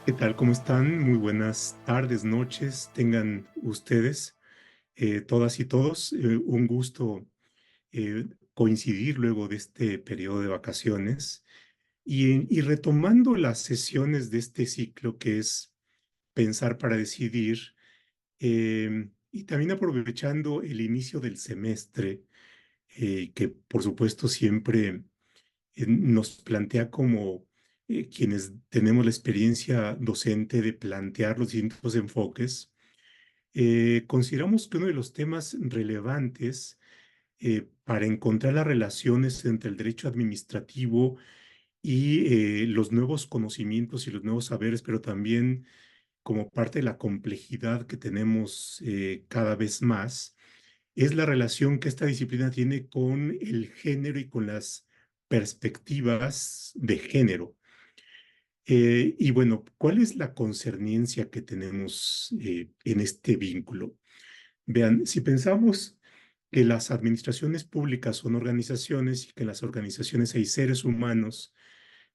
¿Qué tal? ¿Cómo están? Muy buenas tardes, noches, tengan ustedes, todas y todos. Un gusto coincidir luego de este periodo de vacaciones y retomando las sesiones de este ciclo que es Pensar para Decidir, y también aprovechando el inicio del semestre, que por supuesto siempre nos plantea como quienes tenemos la experiencia docente de plantear los distintos enfoques. Consideramos que uno de los temas relevantes para encontrar las relaciones entre el derecho administrativo y los nuevos conocimientos y los nuevos saberes, pero también como parte de la complejidad que tenemos cada vez más, es la relación que esta disciplina tiene con el género y con las perspectivas de género. Y bueno, ¿cuál es la concerniencia que tenemos en este vínculo? Vean, si pensamos que las administraciones públicas son organizaciones y que en las organizaciones hay seres humanos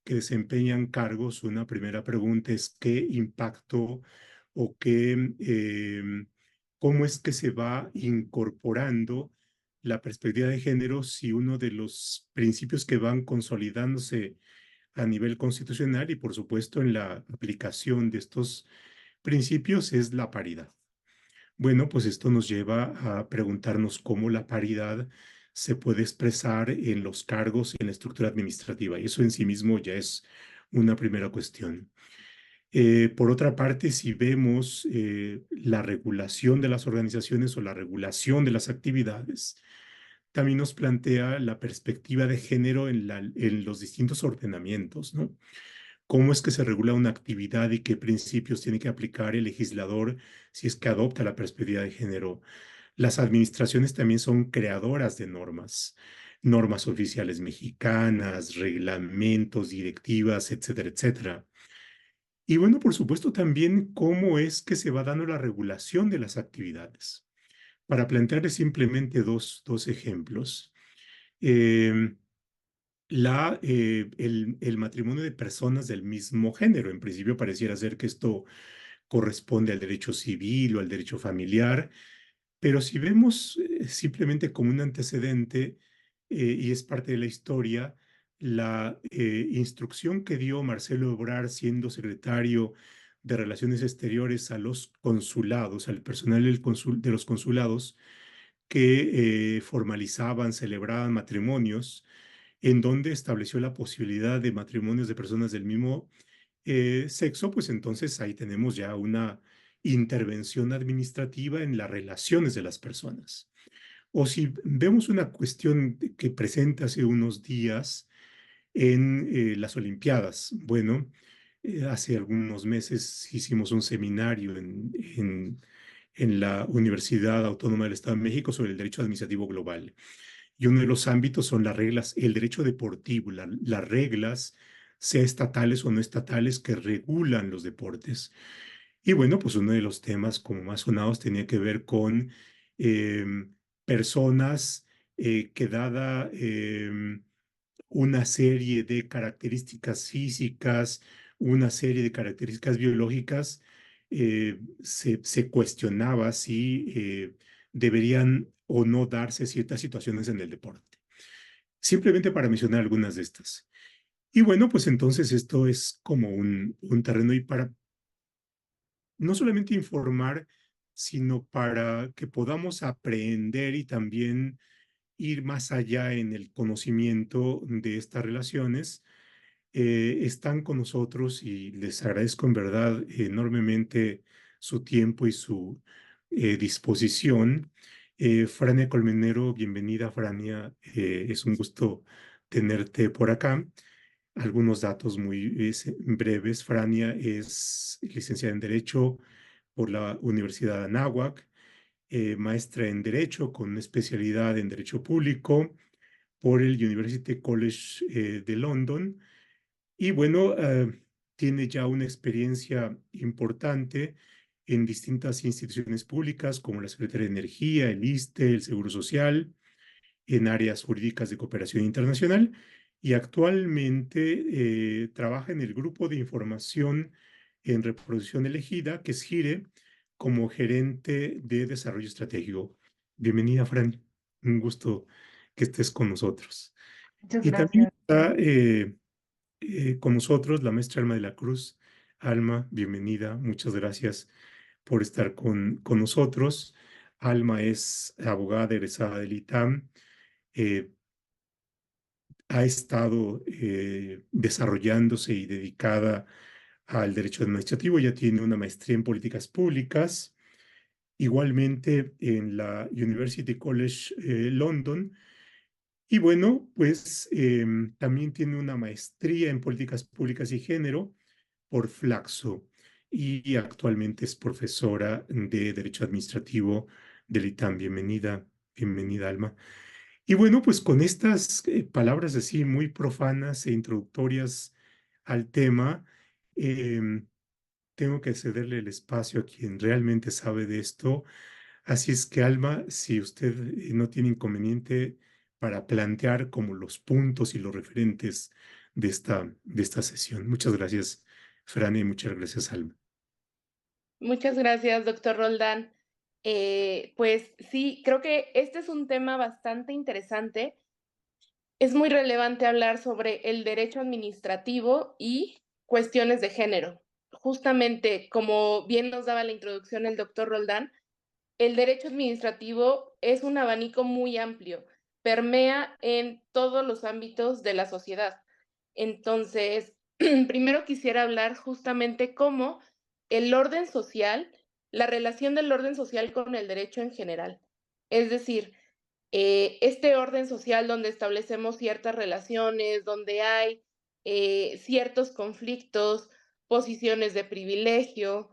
que desempeñan cargos, una primera pregunta es qué impacto o cómo es que se va incorporando la perspectiva de género si uno de los principios que van consolidándose a nivel constitucional y por supuesto en la aplicación de estos principios es la paridad. Bueno, pues esto nos lleva a preguntarnos cómo la paridad se puede expresar en los cargos y en la estructura administrativa. Y eso en sí mismo ya es una primera cuestión. Por otra parte, si vemos la regulación de las organizaciones o la regulación de las actividades, también nos plantea la perspectiva de género en los distintos ordenamientos, ¿no? ¿Cómo es que se regula una actividad y qué principios tiene que aplicar el legislador si es que adopta la perspectiva de género? Las administraciones también son creadoras de normas, normas oficiales mexicanas, reglamentos, directivas, etcétera, etcétera. Y bueno, por supuesto también cómo es que se va dando la regulación de las actividades. Para plantearles simplemente dos ejemplos. Eh, el matrimonio de personas del mismo género. En principio pareciera ser que esto corresponde al derecho civil o al derecho familiar, pero si vemos simplemente como un antecedente, y es parte de la historia, la instrucción que dio Marcelo Ebrard siendo secretario de Relaciones Exteriores a los consulados, al personal de los consulados, que formalizaban, celebraban matrimonios, en donde estableció la posibilidad de matrimonios de personas del mismo sexo, pues entonces ahí tenemos ya una intervención administrativa en las relaciones de las personas. O si vemos una cuestión que presenta hace unos días en las Olimpiadas, bueno, hace algunos meses hicimos un seminario en la Universidad Autónoma del Estado de México sobre el derecho administrativo global. Y uno de los ámbitos son las reglas, el derecho deportivo, las reglas, sea estatales o no estatales, que regulan los deportes. Y bueno, pues uno de los temas como más sonados tenía que ver con personas que dada una serie de características físicas, una serie de características biológicas, se cuestionaba si deberían o no darse ciertas situaciones en el deporte. Simplemente para mencionar algunas de estas. Y bueno, pues entonces esto es como un terreno y para no solamente informar, sino para que podamos aprender y también ir más allá en el conocimiento de estas relaciones. Están con nosotros y les agradezco en verdad enormemente su tiempo y su disposición. Frania Colmenero, bienvenida, Frania. Es un gusto tenerte por acá. Algunos datos muy breves. Frania es licenciada en Derecho por la Universidad de Anáhuac, maestra en Derecho con una especialidad en Derecho Público por el University College de London. Y bueno, tiene ya una experiencia importante en distintas instituciones públicas como la Secretaría de Energía, el ISSSTE, el Seguro Social, en áreas jurídicas de cooperación internacional y actualmente trabaja en el grupo de información en Reproducción Elegida, que es Gire, como gerente de desarrollo estratégico. Bienvenida, Fran. Un gusto que estés con nosotros. Muchas Y también gracias. está con nosotros la maestra Alma de la Cruz. Alma, bienvenida. Muchas gracias por estar con nosotros. Alma es abogada egresada del ITAM. eh, Ha estado desarrollándose y dedicada al derecho administrativo. Ya tiene una maestría en políticas públicas. Igualmente en la University College London. Y bueno, pues también tiene una maestría en políticas públicas y género por Flaxo y actualmente es profesora de Derecho Administrativo del ITAM. Bienvenida, bienvenida, Alma. Y bueno, pues con estas palabras así muy profanas e introductorias al tema, em, tengo que cederle el espacio a quien realmente sabe de esto. Así es que, Alma, si usted no tiene inconveniente para plantear como los puntos y los referentes de esta sesión. Muchas gracias, Fran, y muchas gracias, Alma. Muchas gracias, doctor Roldán. Pues sí, creo que este es un tema bastante interesante. Es muy relevante hablar sobre el derecho administrativo y cuestiones de género. Justamente, como bien nos daba la introducción el doctor Roldán, el derecho administrativo es un abanico muy amplio, permea en todos los ámbitos de la sociedad. Entonces, primero quisiera hablar justamente cómo el orden social, la relación del orden social con el derecho en general. Es decir, este orden social donde establecemos ciertas relaciones, donde hay ciertos conflictos, posiciones de privilegio,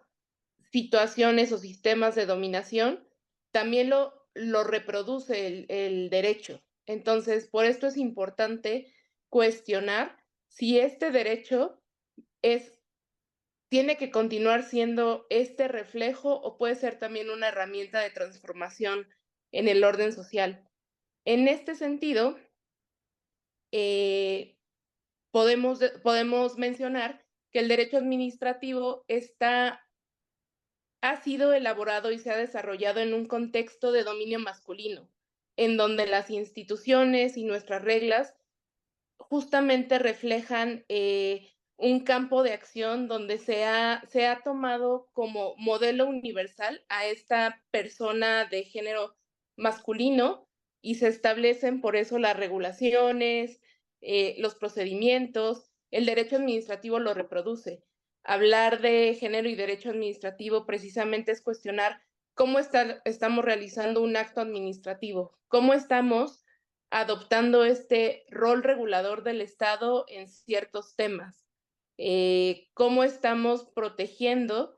situaciones o sistemas de dominación, también lo reproduce el derecho. Entonces, por esto es importante cuestionar si este derecho es, tiene que continuar siendo este reflejo o puede ser también una herramienta de transformación en el orden social. En este sentido, eh, podemos mencionar que el derecho administrativo ha sido elaborado y se ha desarrollado en un contexto de dominio masculino, en donde las instituciones y nuestras reglas justamente reflejan un campo de acción donde se ha tomado como modelo universal a esta persona de género masculino y se establecen por eso las regulaciones, los procedimientos, el derecho administrativo lo reproduce. Hablar de género y derecho administrativo precisamente es cuestionar cómo estamos realizando un acto administrativo, cómo estamos adoptando este rol regulador del Estado en ciertos temas, cómo estamos protegiendo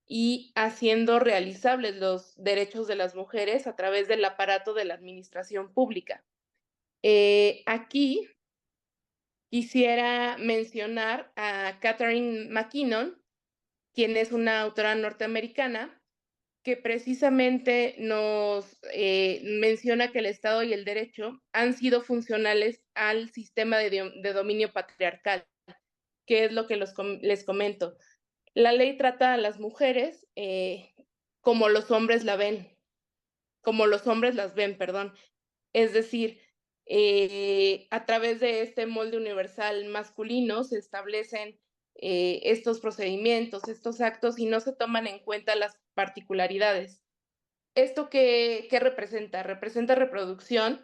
y haciendo realizables los derechos de las mujeres a través del aparato de la administración pública. Aquí quisiera mencionar a Catherine McKinnon, quien es una autora norteamericana, que precisamente nos menciona que el Estado y el derecho han sido funcionales al sistema de dominio patriarcal, que es lo que les comento. La ley trata a las mujeres como los hombres la ven, como los hombres las ven, perdón. Es decir, a través de este molde universal masculino se establecen estos procedimientos, estos actos y no se toman en cuenta las particularidades. ¿Esto qué representa? Representa reproducción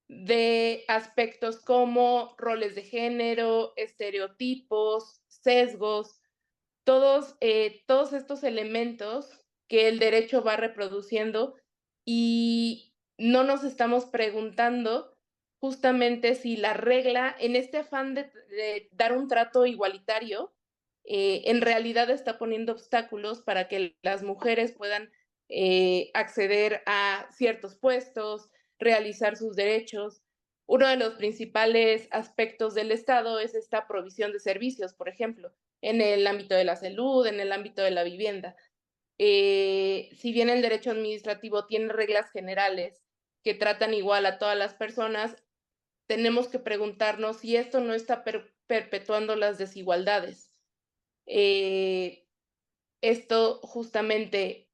de aspectos como roles de género, estereotipos, sesgos, todos estos elementos que el derecho va reproduciendo y no nos estamos preguntando justamente si la regla, en este afán de dar un trato igualitario, en realidad está poniendo obstáculos para que las mujeres puedan acceder a ciertos puestos, realizar sus derechos. Uno de los principales aspectos del Estado es esta provisión de servicios, por ejemplo, en el ámbito de la salud, en el ámbito de la vivienda. Si bien el derecho administrativo tiene reglas generales que tratan igual a todas las personas, tenemos que preguntarnos si esto no está perpetuando las desigualdades. esto justamente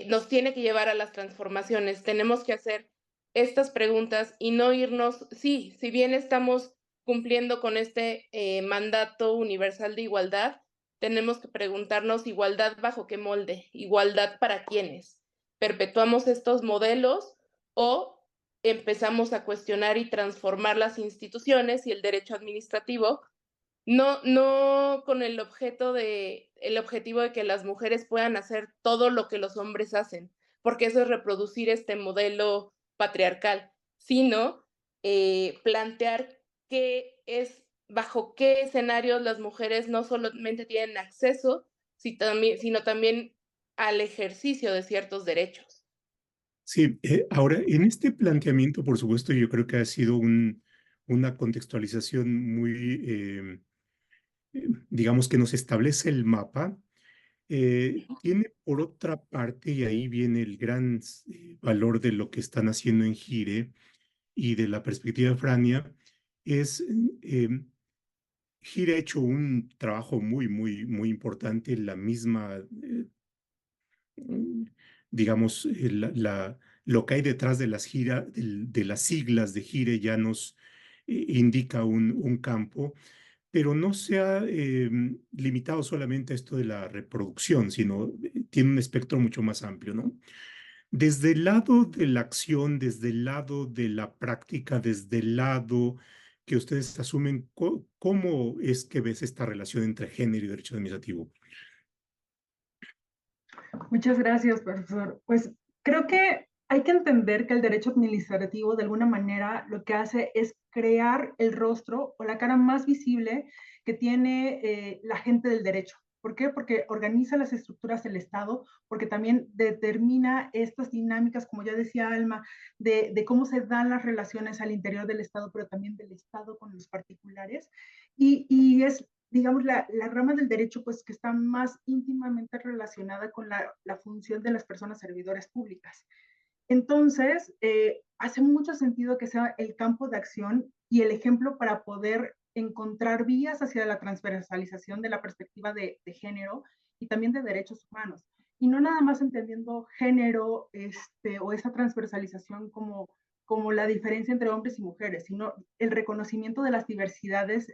nos tiene que llevar a las transformaciones. Tenemos que hacer estas preguntas y no irnos, sí, si bien estamos cumpliendo con este mandato universal de igualdad, tenemos que preguntarnos igualdad bajo qué molde, igualdad para quiénes. ¿Perpetuamos estos modelos o empezamos a cuestionar y transformar las instituciones y el derecho administrativo no con el objetivo de que las mujeres puedan hacer todo lo que los hombres hacen, porque eso es reproducir este modelo patriarcal, sino, plantear bajo qué escenarios las mujeres no solamente tienen acceso, sino también al ejercicio de ciertos derechos. Sí, ahora, en este planteamiento, por supuesto, yo creo que ha sido una contextualización muy, digamos, que nos establece el mapa. Tiene por otra parte, y ahí viene el gran valor de lo que están haciendo en Gire y de la perspectiva de Frania, es Gire ha hecho un trabajo muy, muy, muy importante, la misma, mm, digamos, lo que hay detrás de de las siglas de Gire ya nos indica un campo, pero no se ha limitado solamente a esto de la reproducción, sino tiene un espectro mucho más amplio, ¿no? Desde el lado de la acción, desde el lado de la práctica, desde el lado que ustedes asumen, ¿cómo es que ves esta relación entre género y derecho administrativo? Muchas gracias, profesor. Pues creo que hay que entender que el derecho administrativo de alguna manera lo que hace es crear el rostro o la cara más visible que tiene la gente del derecho. ¿Por qué? Porque organiza las estructuras del Estado, porque también determina estas dinámicas, como ya decía Alma, de cómo se dan las relaciones al interior del Estado, pero también del Estado con los particulares. Y es digamos, la rama del derecho, pues que está más íntimamente relacionada con la función de las personas servidoras públicas. Entonces, hace mucho sentido que sea el campo de acción y el ejemplo para poder encontrar vías hacia la transversalización de la perspectiva de género y también de derechos humanos. Y no nada más entendiendo género o esa transversalización como la diferencia entre hombres y mujeres, sino el reconocimiento de las diversidades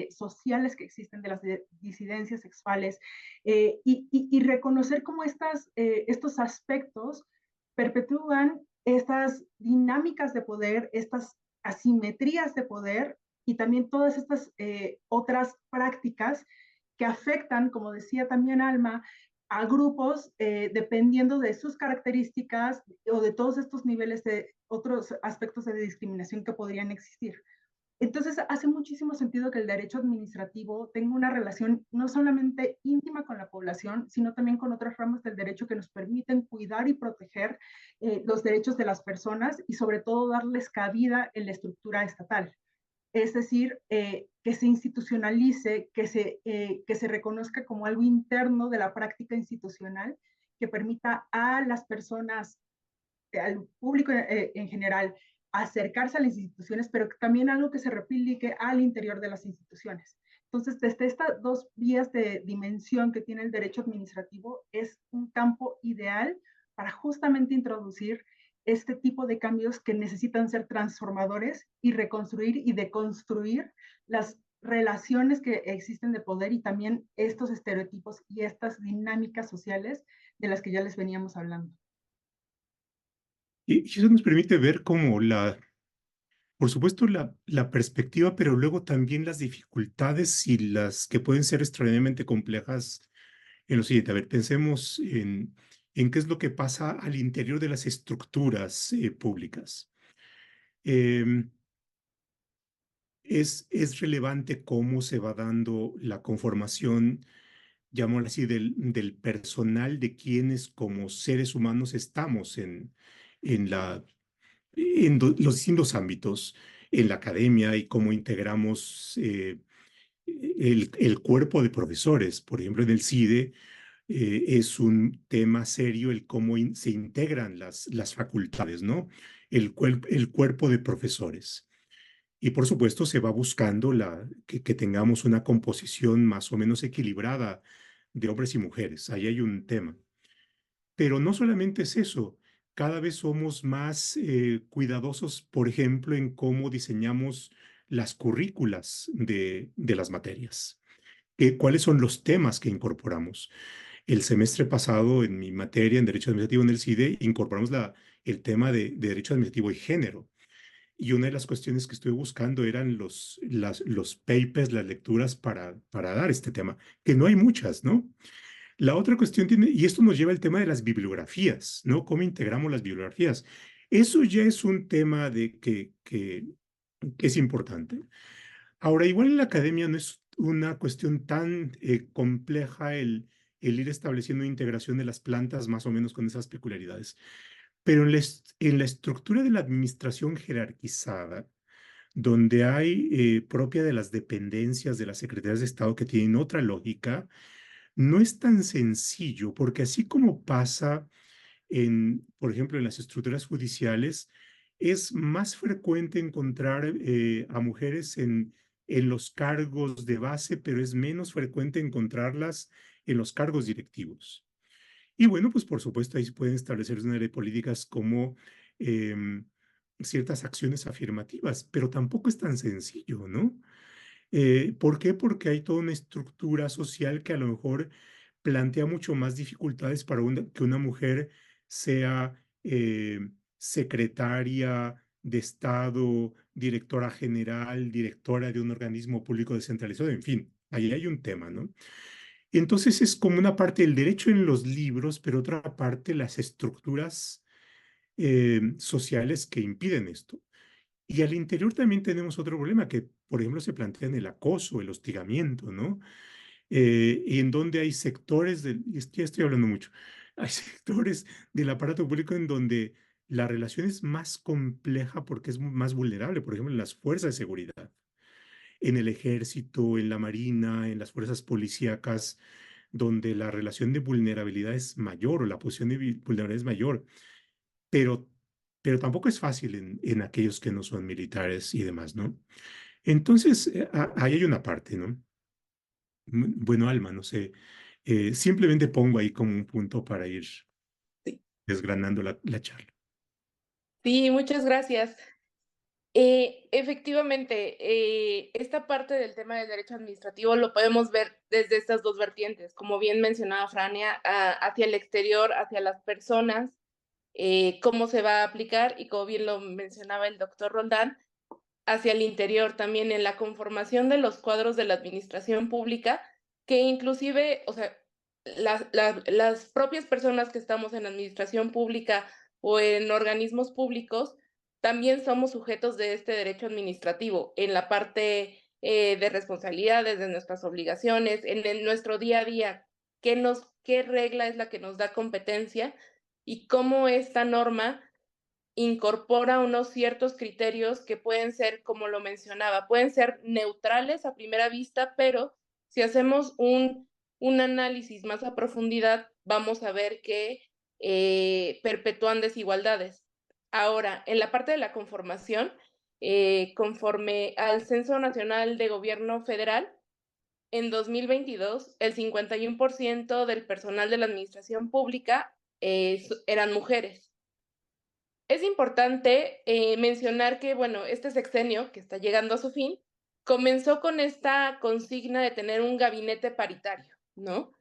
sociales que existen, de las disidencias sexuales, y reconocer cómo estos aspectos perpetúan estas dinámicas de poder, estas asimetrías de poder y también todas estas otras prácticas que afectan, como decía también Alma, a grupos dependiendo de sus características o de todos estos niveles de otros aspectos de discriminación que podrían existir. Entonces, hace muchísimo sentido que el derecho administrativo tenga una relación no solamente íntima con la población, sino también con otras ramas del derecho que nos permiten cuidar y proteger los derechos de las personas y sobre todo darles cabida en la estructura estatal. Es decir, que se institucionalice, que se reconozca como algo interno de la práctica institucional que permita a las personas, al público en general, acercarse a las instituciones, pero también algo que se replique al interior de las instituciones. Entonces, desde estas dos vías de dimensión que tiene el derecho administrativo, es un campo ideal para justamente introducir este tipo de cambios que necesitan ser transformadores y reconstruir y deconstruir las relaciones que existen de poder y también estos estereotipos y estas dinámicas sociales de las que ya les veníamos hablando. Y eso nos permite ver cómo por supuesto, la perspectiva, pero luego también las dificultades y las que pueden ser extraordinariamente complejas en lo siguiente. A ver, pensemos en qué es lo que pasa al interior de las estructuras públicas. Em, es relevante cómo se va dando la conformación, llamémoslo así, del personal de quienes como seres humanos estamos en los distintos ámbitos, en la academia y cómo integramos el cuerpo de profesores. Por ejemplo, en el CIDE es un tema serio el cómo se integran las facultades, ¿no? El cuerpo de profesores. Y por supuesto se va buscando que tengamos una composición más o menos equilibrada de hombres y mujeres. Ahí hay un tema. Pero no solamente es eso, cada vez somos más cuidadosos, por ejemplo, en cómo diseñamos las currículas de las materias. ¿Cuáles son los temas que incorporamos? El semestre pasado, en mi materia en Derecho Administrativo en el CIDE, incorporamos el tema de Derecho Administrativo y Género. Y una de las cuestiones que estoy buscando eran los papers, las lecturas para dar este tema, que no hay muchas, ¿no? La otra cuestión tiene, y esto nos lleva al tema de las bibliografías, ¿no? ¿Cómo integramos las bibliografías? Eso ya es un tema que es importante. Ahora, igual en la academia no es una cuestión tan compleja el ir estableciendo integración de las plantas más o menos con esas peculiaridades, pero en la estructura de la administración jerarquizada, donde hay propia de las dependencias de las secretarías de Estado que tienen otra lógica, no es tan sencillo, porque así como pasa por ejemplo, en las estructuras judiciales, es más frecuente encontrar a mujeres en los cargos de base, pero es menos frecuente encontrarlas en los cargos directivos. Y bueno, pues por supuesto ahí se pueden establecer una serie de políticas como em, ciertas acciones afirmativas, pero tampoco es tan sencillo, ¿no? ¿Por qué? Porque hay toda una estructura social que a lo mejor plantea mucho más dificultades para que una mujer sea secretaria de Estado, directora general, directora de un organismo público descentralizado, en fin, ahí hay un tema, ¿no? Entonces es como una parte del derecho en los libros, pero otra parte las estructuras sociales que impiden esto. Y al interior también tenemos otro problema que, por ejemplo, se plantea en el acoso, el hostigamiento, ¿no? Y en donde hay sectores y ya estoy hablando mucho, hay sectores del aparato público en donde la relación es más compleja porque es más vulnerable, por ejemplo, en las fuerzas de seguridad, en el ejército, en la marina, en las fuerzas policíacas, donde la relación de vulnerabilidad es mayor o la posición de vulnerabilidad es mayor, pero, pero tampoco es fácil en aquellos que no son militares y demás, ¿no? Entonces, ahí hay una parte, ¿no? Bueno, Alma, no sé, simplemente pongo ahí como un punto para ir Sí, desgranando la charla. sí, muchas gracias. Efectivamente, esta parte del tema del derecho administrativo lo podemos ver desde estas dos vertientes, como bien mencionaba Frania, hacia el exterior, hacia las personas, cómo se va a aplicar y como bien lo mencionaba el doctor Roldán, hacia el interior también en la conformación de los cuadros de la administración pública, que inclusive, o sea, las propias personas que estamos en administración pública o en organismos públicos, también somos sujetos de este derecho administrativo en la parte de responsabilidades, de nuestras obligaciones, nuestro día a día, qué regla es la que nos da competencia y cómo esta norma incorpora unos ciertos criterios que pueden ser, como lo mencionaba, pueden ser neutrales a primera vista, pero si hacemos un análisis más a profundidad, vamos a ver que perpetúan desigualdades. Ahora, en la parte de la conformación, conforme al Censo Nacional de Gobierno Federal, en 2022, el 51% del personal de la administración pública eran mujeres. Es importante mencionar que, bueno, este sexenio, que está llegando a su fin, comenzó con esta consigna de tener un gabinete paritario, ¿no?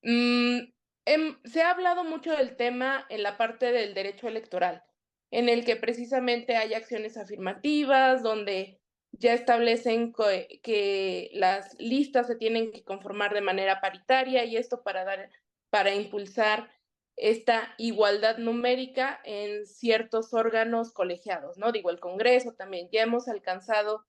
Se ha hablado mucho del tema en la parte del derecho electoral, en el que precisamente hay acciones afirmativas, donde ya establecen que las listas se tienen que conformar de manera paritaria y esto para impulsar esta igualdad numérica en ciertos órganos colegiados, ¿no? Digo, el Congreso también, ya hemos alcanzado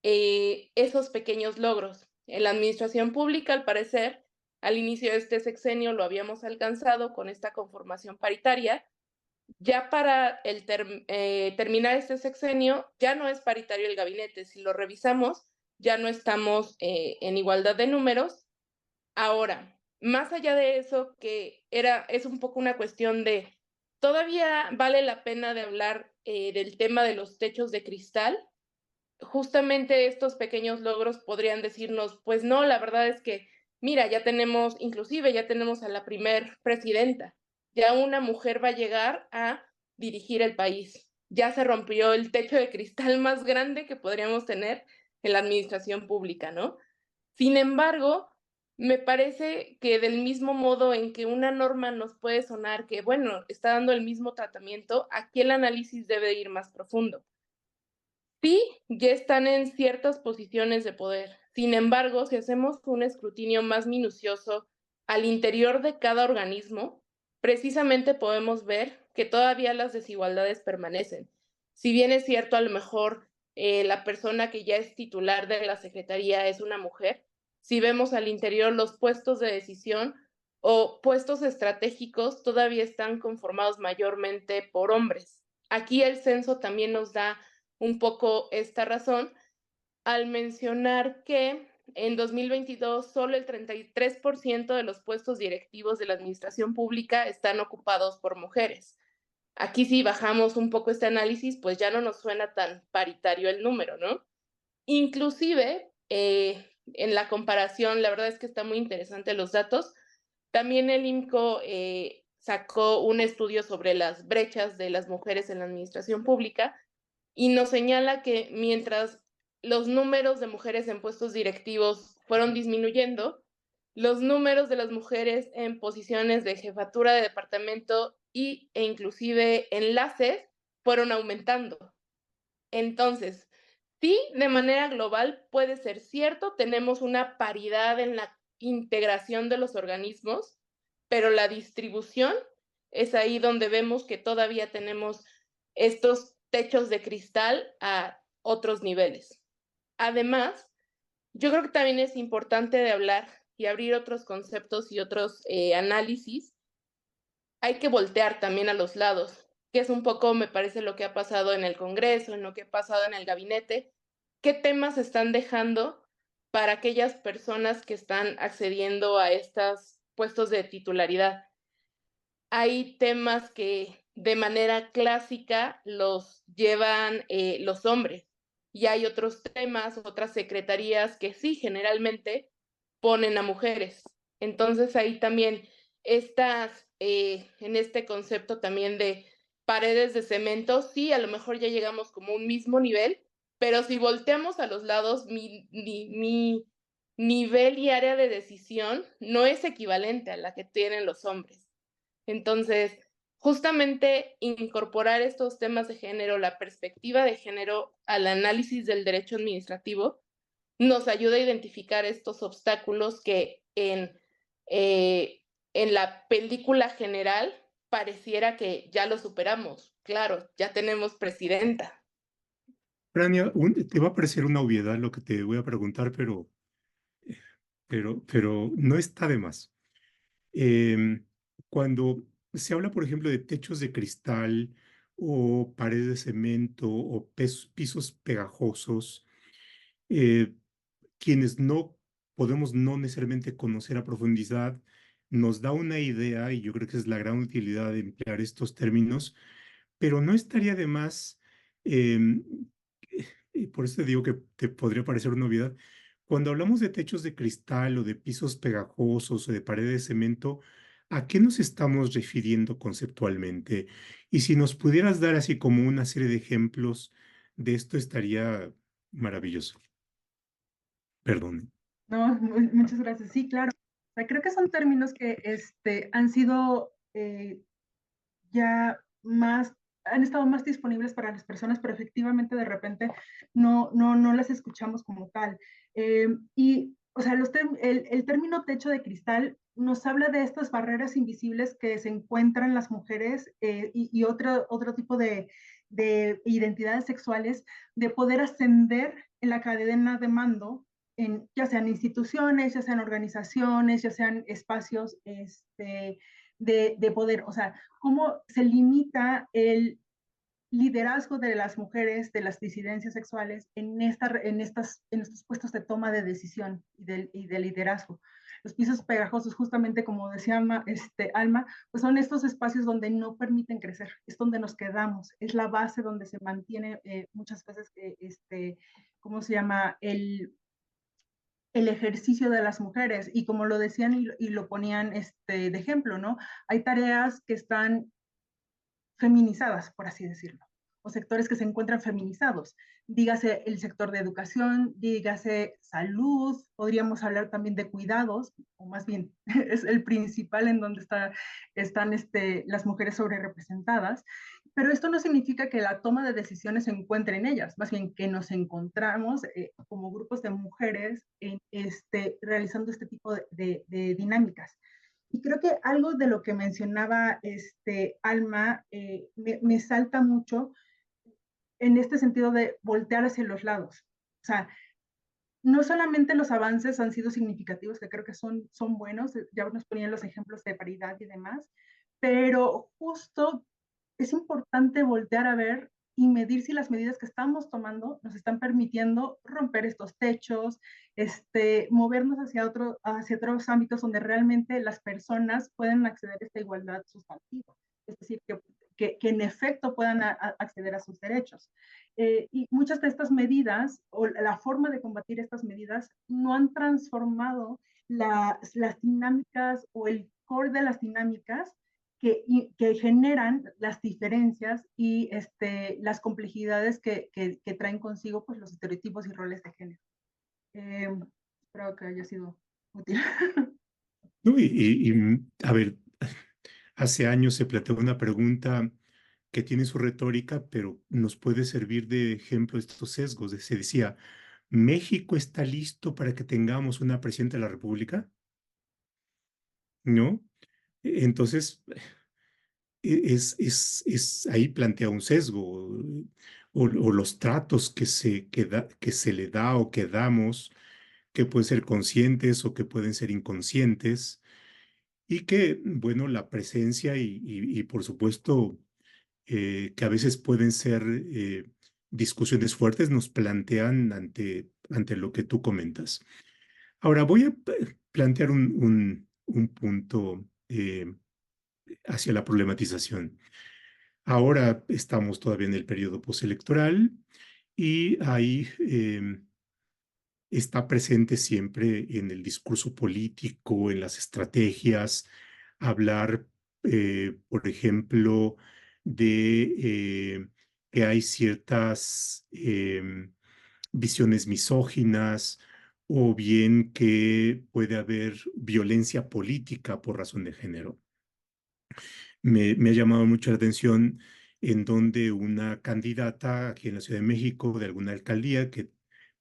esos pequeños logros. En la administración pública, al parecer, al inicio de este sexenio lo habíamos alcanzado con esta conformación paritaria. Ya para terminar este sexenio, ya no es paritario el gabinete. Si lo revisamos, ya no estamos en igualdad de números. Ahora, más allá de eso, es un poco una cuestión de, todavía vale la pena de hablar del tema de los techos de cristal. Justamente estos pequeños logros podrían decirnos, pues no, la verdad es que mira, inclusive ya tenemos a la primer presidenta, ya una mujer va a llegar a dirigir el país. Ya se rompió el techo de cristal más grande que podríamos tener en la administración pública, ¿no? Sin embargo, me parece que del mismo modo en que una norma nos puede sonar que, bueno, está dando el mismo tratamiento, aquí el análisis debe ir más profundo. Sí, ya están en ciertas posiciones de poder. Sin embargo, si hacemos un escrutinio más minucioso al interior de cada organismo, precisamente podemos ver que todavía las desigualdades permanecen. Si bien es cierto, a lo mejor la persona que ya es titular de la secretaría es una mujer, si vemos al interior los puestos de decisión o puestos estratégicos todavía están conformados mayormente por hombres. Aquí el censo también nos da un poco esta razón al mencionar que en 2022 solo el 33% de los puestos directivos de la administración pública están ocupados por mujeres. Aquí si bajamos un poco este análisis, pues ya no nos suena tan paritario el número, ¿no? Inclusive, en la comparación, la verdad es que está muy interesante los datos. También el IMCO sacó un estudio sobre las brechas de las mujeres en la administración pública y nos señala que mientras los números de mujeres en puestos directivos fueron disminuyendo, los números de las mujeres en posiciones de jefatura de departamento e inclusive enlaces fueron aumentando. Entonces, sí, de manera global puede ser cierto, tenemos una paridad en la integración de los organismos, pero la distribución es ahí donde vemos que todavía tenemos estos techos de cristal a otros niveles. Además, yo creo que también es importante de hablar y abrir otros conceptos y otros análisis. Hay que voltear también a los lados, que es un poco, me parece, lo que ha pasado en el Congreso, en lo que ha pasado en el gabinete. ¿Qué temas están dejando para aquellas personas que están accediendo a estos puestos de titularidad? Hay temas que de manera clásica los llevan los hombres y hay otros temas, otras secretarías que sí generalmente ponen a mujeres. Entonces ahí también en este concepto también de paredes de cemento, sí, a lo mejor ya llegamos como a un mismo nivel, pero si volteamos a los lados, mi nivel y área de decisión no es equivalente a la que tienen los hombres. Entonces, justamente incorporar estos temas de género, la perspectiva de género al análisis del derecho administrativo, nos ayuda a identificar estos obstáculos que en la película general pareciera que ya lo superamos. Claro, ya tenemos presidenta. Frania, te va a parecer una obviedad lo que te voy a preguntar, pero no está de más. Em, Cuando se habla, por ejemplo, de techos de cristal o paredes de cemento o pisos pegajosos, eh, quienes no podemos no necesariamente conocer a profundidad, nos da una idea, y yo creo que es la gran utilidad de emplear estos términos, pero no estaría de más, em, y por eso te digo que te podría parecer una novedad. Cuando hablamos de techos de cristal o de pisos pegajosos o de paredes de cemento, ¿a qué nos estamos refiriendo conceptualmente? Y si nos pudieras dar así como una serie de ejemplos de esto, estaría maravilloso. Perdón. No, muchas gracias. Sí, claro. O sea, creo que son términos que han sido ya más, han estado más disponibles para las personas, pero efectivamente de repente no las escuchamos como tal. Y, o sea, el término techo de cristal nos habla de estas barreras invisibles que se encuentran las mujeres y otro tipo de identidades sexuales, de poder ascender en la cadena de mando, ya sean instituciones, ya sean organizaciones, ya sean espacios de poder. O sea, cómo se limita el liderazgo de las mujeres, de las disidencias sexuales en estos puestos de toma de decisión y de liderazgo. Los pisos pegajosos, justamente como decía Alma, pues son estos espacios donde no permiten crecer, es donde nos quedamos, es la base donde se mantiene muchas veces, ¿cómo se llama? el ejercicio de las mujeres. Y como lo decían y lo ponían de ejemplo, ¿no? Hay tareas que están feminizadas, por así decirlo, o sectores que se encuentran feminizados. Dígase el sector de educación, dígase salud, podríamos hablar también de cuidados, o más bien es el principal en donde están las mujeres sobre representadas. Pero esto no significa que la toma de decisiones se encuentre en ellas, más bien que nos encontramos como grupos de mujeres realizando este tipo de dinámicas. Y creo que algo de lo que mencionaba Alma me salta mucho en este sentido de voltear hacia los lados. O sea, no solamente los avances han sido significativos, que creo que son buenos, ya nos ponían los ejemplos de paridad y demás, pero justo es importante voltear a ver y medir si las medidas que estamos tomando nos están permitiendo romper estos techos, movernos hacia otros ámbitos donde realmente las personas pueden acceder a esta igualdad sustantiva. Es decir, que en efecto puedan acceder a sus derechos. Y muchas de estas medidas, o la forma de combatir estas medidas, no han transformado las dinámicas o el core de las dinámicas que generan las diferencias y las complejidades que traen consigo pues, los estereotipos y roles de género. Espero que haya sido útil. No, a ver, hace años se planteó una pregunta que tiene su retórica, pero nos puede servir de ejemplo estos sesgos. Se decía, ¿México está listo para que tengamos una presidenta de la República? ¿No? Entonces, ahí plantea un sesgo, o los tratos que se le da o que damos, que pueden ser conscientes o que pueden ser inconscientes, y que, bueno, la presencia y por supuesto, que a veces pueden ser discusiones fuertes, nos plantean ante lo que tú comentas. Ahora voy a plantear un punto hacia la problematización. Ahora estamos todavía en el periodo postelectoral y ahí está presente siempre en el discurso político, en las estrategias, hablar, por ejemplo, de que hay ciertas visiones misóginas o bien que puede haber violencia política por razón de género. Me ha llamado mucho la atención en donde una candidata aquí en la Ciudad de México de alguna alcaldía que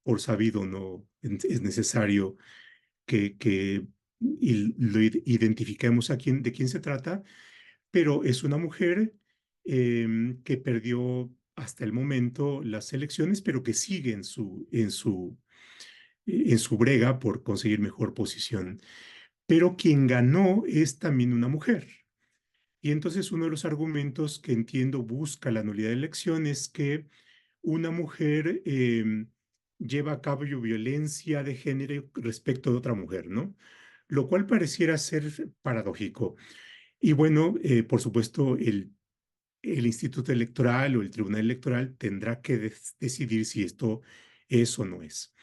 por sabido no es necesario que lo identifiquemos de quién se trata, pero es una mujer que perdió hasta el momento las elecciones, pero que sigue en su brega por conseguir mejor posición. Pero quien ganó es también una mujer. Y entonces uno de los argumentos que entiendo busca la nulidad de elección es que una mujer lleva a cabo violencia de género respecto de otra mujer, ¿no? Lo cual pareciera ser paradójico. Y bueno, por supuesto, el Instituto Electoral o el Tribunal Electoral tendrá que decidir si esto es o no es.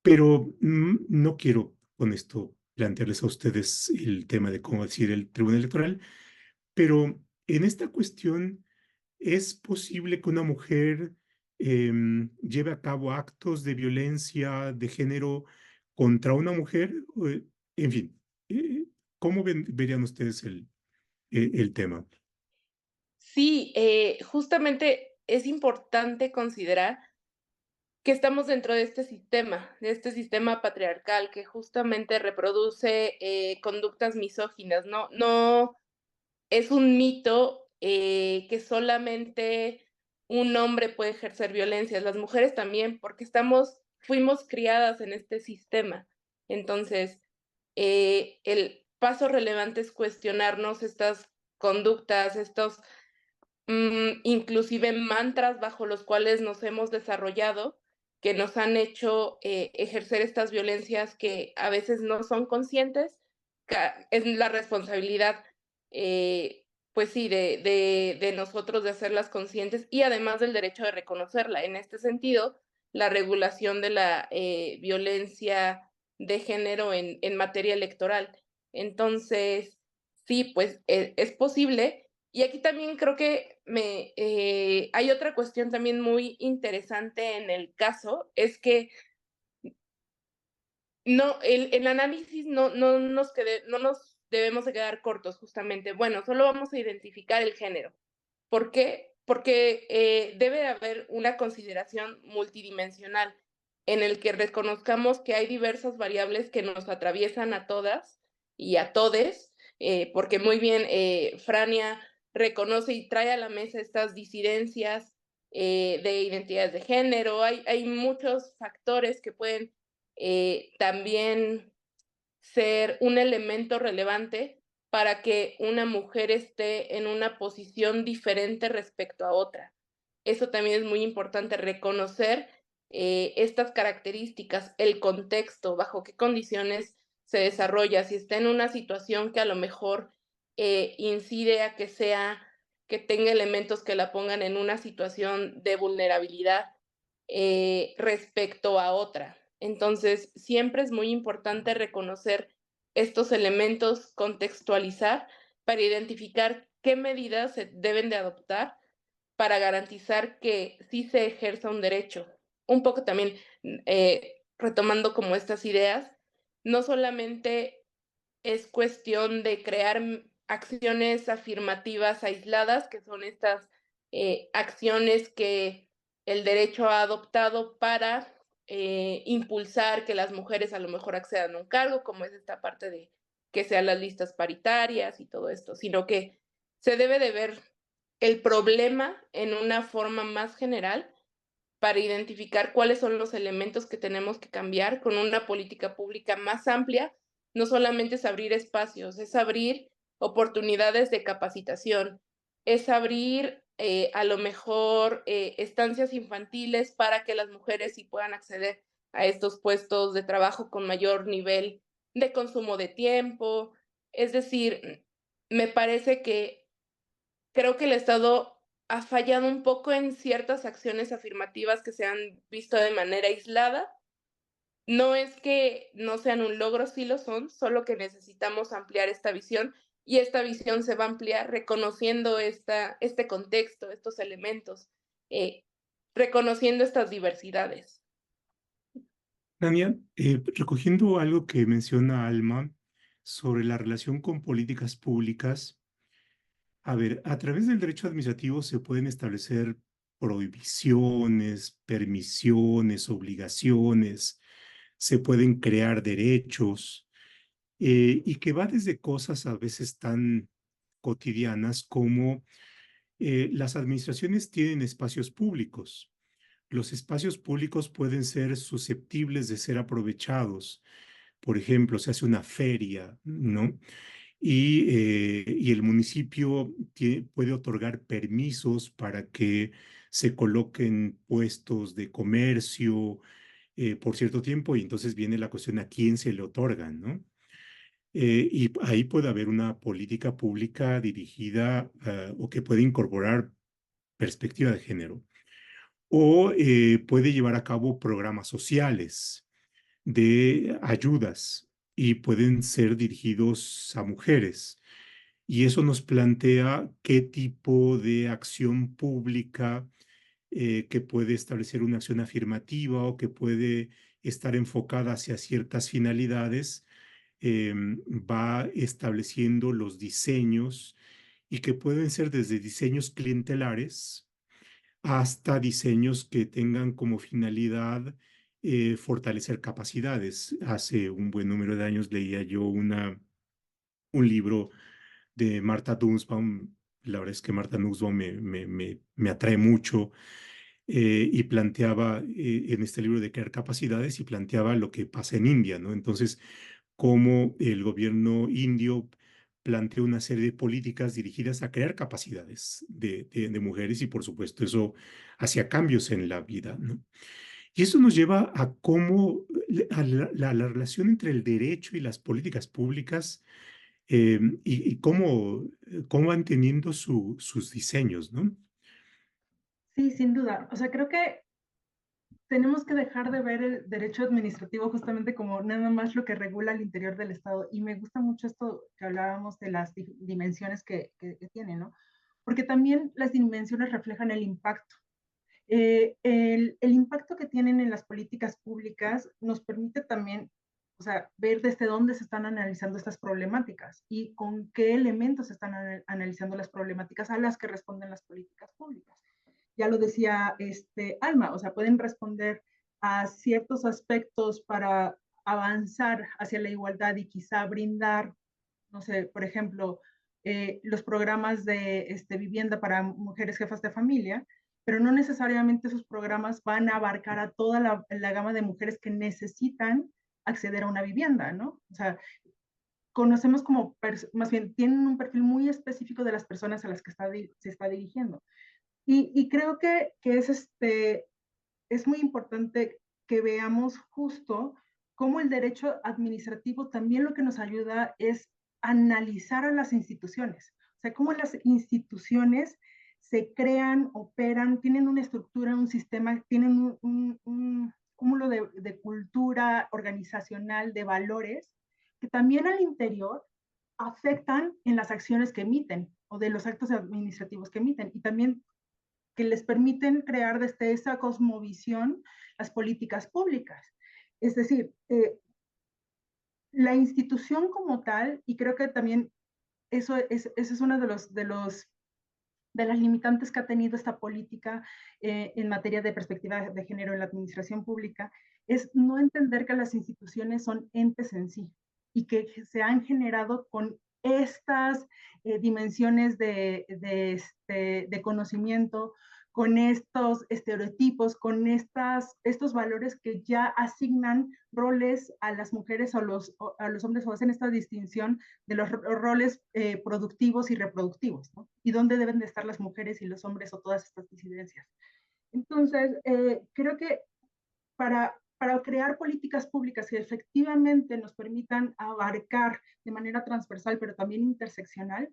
Pero no quiero con esto plantearles a ustedes el tema de cómo decir el Tribunal Electoral, pero en esta cuestión, ¿es posible que una mujer lleve a cabo actos de violencia de género contra una mujer? En fin, ¿cómo verían ustedes el tema? Sí, justamente es importante considerar que estamos dentro de este sistema patriarcal que justamente reproduce conductas misóginas, ¿no? No es un mito que solamente un hombre puede ejercer violencias, las mujeres también, porque fuimos criadas en este sistema. Entonces, el paso relevante es cuestionarnos estas conductas, estos inclusive mantras bajo los cuales nos hemos desarrollado, que nos han hecho ejercer estas violencias que a veces no son conscientes. Es la responsabilidad, pues sí, de nosotros de hacerlas conscientes y además del derecho de reconocerla. En este sentido, la regulación de la violencia de género en materia electoral. Entonces, sí, pues es posible. Y aquí también creo que hay otra cuestión también muy interesante en el caso, es que no, el análisis no nos debemos de quedar cortos, justamente. Bueno, solo vamos a identificar el género. ¿Por qué? Porque debe de haber una consideración multidimensional en el que reconozcamos que hay diversas variables que nos atraviesan a todas y a todes, porque muy bien Frania reconoce y trae a la mesa estas disidencias de identidades de género. Hay muchos factores que pueden también ser un elemento relevante para que una mujer esté en una posición diferente respecto a otra. Eso también es muy importante, reconocer estas características, el contexto, bajo qué condiciones se desarrolla, si está en una situación que a lo mejor incide a que tenga elementos que la pongan en una situación de vulnerabilidad respecto a otra. Entonces, siempre es muy importante reconocer estos elementos, contextualizar para identificar qué medidas se deben de adoptar para garantizar que sí se ejerza un derecho. Un poco también retomando como estas ideas, no solamente es cuestión de crear acciones afirmativas aisladas, que son estas acciones que el derecho ha adoptado para impulsar que las mujeres a lo mejor accedan a un cargo, como es esta parte de que sean las listas paritarias y todo esto, sino que se debe de ver el problema en una forma más general para identificar cuáles son los elementos que tenemos que cambiar con una política pública más amplia. No solamente es abrir espacios, es abrir oportunidades de capacitación, es abrir a lo mejor estancias infantiles para que las mujeres sí puedan acceder a estos puestos de trabajo con mayor nivel de consumo de tiempo. Es decir, me parece que creo que el Estado ha fallado un poco en ciertas acciones afirmativas que se han visto de manera aislada. No es que no sean un logro, sí lo son, solo que necesitamos ampliar esta visión y esta visión se va a ampliar reconociendo este contexto, estos elementos, eh, reconociendo estas diversidades. Tania, recogiendo algo que menciona Alma sobre la relación con políticas públicas, a ver, a través del derecho administrativo se pueden establecer prohibiciones, permisiones, obligaciones, se pueden crear derechos, y que va desde cosas a veces tan cotidianas como las administraciones tienen espacios públicos. Los espacios públicos pueden ser susceptibles de ser aprovechados. Por ejemplo, se hace una feria, ¿no? Y el municipio puede otorgar permisos para que se coloquen puestos de comercio por cierto tiempo, y entonces viene la cuestión a quién se le otorgan, ¿no? Y ahí puede haber una política pública dirigida o que puede incorporar perspectiva de género. O puede llevar a cabo programas sociales de ayudas y pueden ser dirigidos a mujeres. Y eso nos plantea qué tipo de acción pública que puede establecer una acción afirmativa o que puede estar enfocada hacia ciertas finalidades, va estableciendo los diseños y que pueden ser desde diseños clientelares hasta diseños que tengan como finalidad fortalecer capacidades. Hace un buen número de años leía yo un libro de Martha Nussbaum. La verdad es que Martha Nussbaum me atrae mucho, y planteaba en este libro de crear capacidades y planteaba lo que pasa en India, ¿no? Entonces, cómo el gobierno indio plantea una serie de políticas dirigidas a crear capacidades de mujeres y por supuesto eso hacía cambios en la vida, ¿no? Y eso nos lleva a cómo la relación entre el derecho y las políticas públicas, y cómo van teniendo sus diseños, ¿no? Sí, sin duda. O sea, creo que tenemos que dejar de ver el derecho administrativo justamente como nada más lo que regula al interior del Estado. Y me gusta mucho esto que hablábamos de las dimensiones que tiene, ¿no? Porque también las dimensiones reflejan el impacto. El impacto que tienen en las políticas públicas nos permite también, o sea, ver desde dónde se están analizando estas problemáticas y con qué elementos se están analizando las problemáticas a las que responden las políticas públicas. Ya lo decía Alma, o sea, pueden responder a ciertos aspectos para avanzar hacia la igualdad y quizá brindar, no sé, por ejemplo, los programas de vivienda para mujeres jefas de familia, pero no necesariamente esos programas van a abarcar a toda la gama de mujeres que necesitan acceder a una vivienda, ¿no? O sea, conocemos como, más bien, tienen un perfil muy específico de las personas a las que se está dirigiendo. Y creo que es muy importante que veamos justo cómo el derecho administrativo también lo que nos ayuda es analizar a las instituciones. O sea, cómo las instituciones se crean, operan, tienen una estructura, un sistema, tienen un cúmulo de cultura organizacional, de valores, que también al interior afectan en las acciones que emiten o de los actos administrativos que emiten. Y también que les permiten crear desde esa cosmovisión las políticas públicas. Es decir, la institución como tal, y creo que también eso es uno de las limitantes que ha tenido esta política en materia de perspectiva de género en la administración pública, es no entender que las instituciones son entes en sí y que se han generado con estas dimensiones de conocimiento, con estos estereotipos, con estos valores que ya asignan roles a las mujeres o a los hombres o hacen esta distinción de los roles productivos y reproductivos, ¿no? Y dónde deben de estar las mujeres y los hombres o todas estas disidencias. Entonces, creo que para crear políticas públicas que efectivamente nos permitan abarcar de manera transversal, pero también interseccional,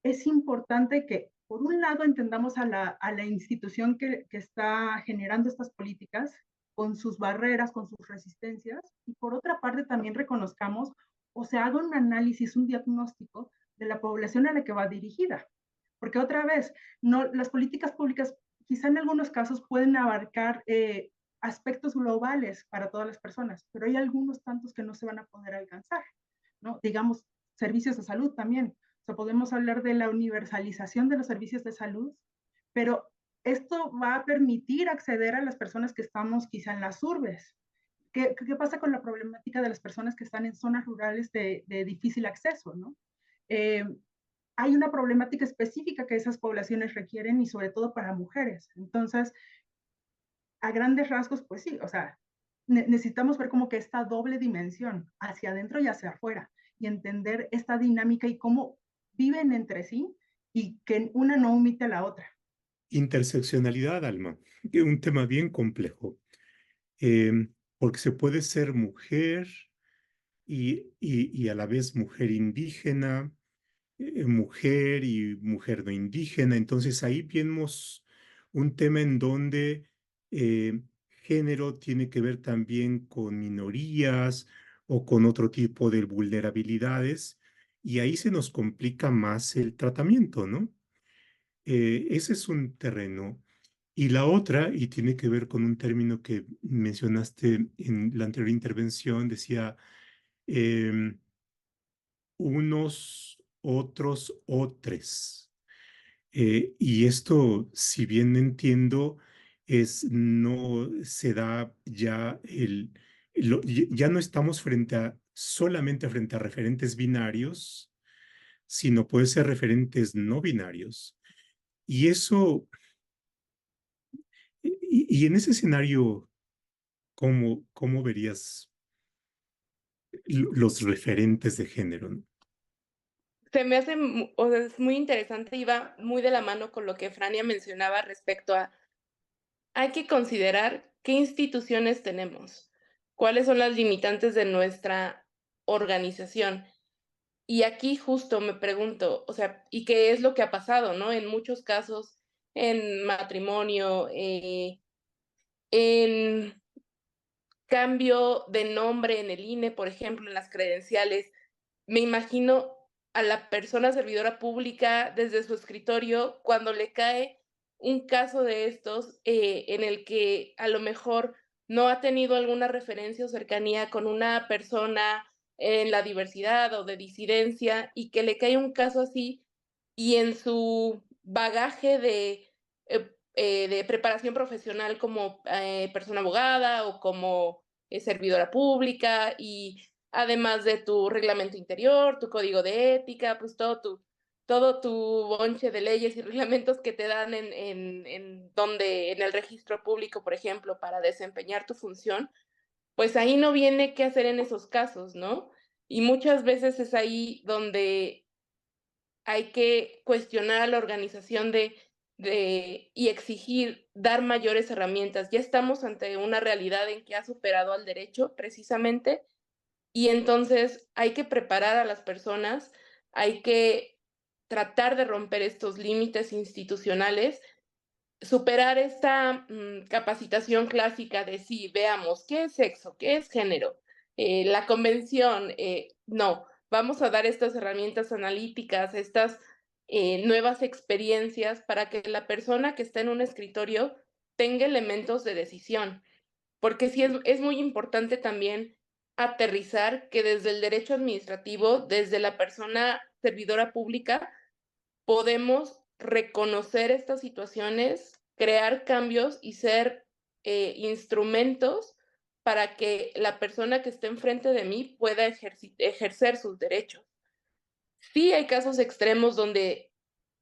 es importante que, por un lado, entendamos a la institución que está generando estas políticas con sus barreras, con sus resistencias, y por otra parte también reconozcamos o se haga un análisis, un diagnóstico de la población a la que va dirigida. Porque otra vez, no, las políticas públicas quizá en algunos casos pueden abarcar aspectos globales para todas las personas, pero hay algunos tantos que no se van a poder alcanzar, ¿no? Digamos, servicios de salud también. O sea, podemos hablar de la universalización de los servicios de salud, pero esto va a permitir acceder a las personas que estamos quizá en las urbes. ¿Qué pasa con la problemática de las personas que están en zonas rurales de difícil acceso, ¿no? Hay una problemática específica que esas poblaciones requieren y sobre todo para mujeres. Entonces, a grandes rasgos, pues sí, o sea, necesitamos ver como que esta doble dimensión, hacia adentro y hacia afuera, y entender esta dinámica y cómo viven entre sí y que una no omite a la otra. Interseccionalidad, Alma, que es un tema bien complejo, eh, porque se puede ser mujer y a la vez mujer indígena, mujer y mujer no indígena. Entonces ahí vemos un tema en donde eh, género tiene que ver también con minorías o con otro tipo de vulnerabilidades, y ahí se nos complica más el tratamiento, ¿no? Ese es un terreno. Y la otra, y tiene que ver con un término que mencionaste en la anterior intervención, decía em, unos, otros, otres. Y esto, si bien entiendo, no se da ya ya no estamos solamente frente a referentes binarios, sino puede ser referentes no binarios. Y eso, y en ese escenario, ¿cómo verías los referentes de género, ¿no? Se me hace, o sea, es muy interesante y va muy de la mano con lo que Frania mencionaba respecto a, hay que considerar qué instituciones tenemos, cuáles son las limitantes de nuestra organización. Y aquí justo me pregunto, o sea, ¿y qué es lo que ha pasado, no? En muchos casos, en matrimonio, en cambio de nombre en el INE, por ejemplo, en las credenciales. Me imagino a la persona servidora pública desde su escritorio cuando le cae un caso de estos, en el que a lo mejor no ha tenido alguna referencia o cercanía con una persona en la diversidad o de disidencia, y que le cae un caso así, y en su bagaje de preparación profesional como, persona abogada o como, servidora pública, y además de tu reglamento interior, tu código de ética, pues todo tu bonche de leyes y reglamentos que te dan en el registro público, por ejemplo, para desempeñar tu función, pues ahí no viene qué hacer en esos casos, ¿no? Y muchas veces es ahí donde hay que cuestionar a la organización y exigir dar mayores herramientas. Ya estamos ante una realidad en que ha superado al derecho, precisamente, y entonces hay que preparar a las personas, hay que tratar de romper estos límites institucionales, superar esta capacitación clásica de sí, veamos, ¿qué es sexo? ¿Qué es género? La convención, no, vamos a dar estas herramientas analíticas, estas nuevas experiencias para que la persona que está en un escritorio tenga elementos de decisión. Porque sí es muy importante también aterrizar que desde el derecho administrativo, desde la persona servidora pública, podemos reconocer estas situaciones, crear cambios y ser instrumentos para que la persona que esté enfrente de mí pueda ejercer sus derechos. Sí hay casos extremos donde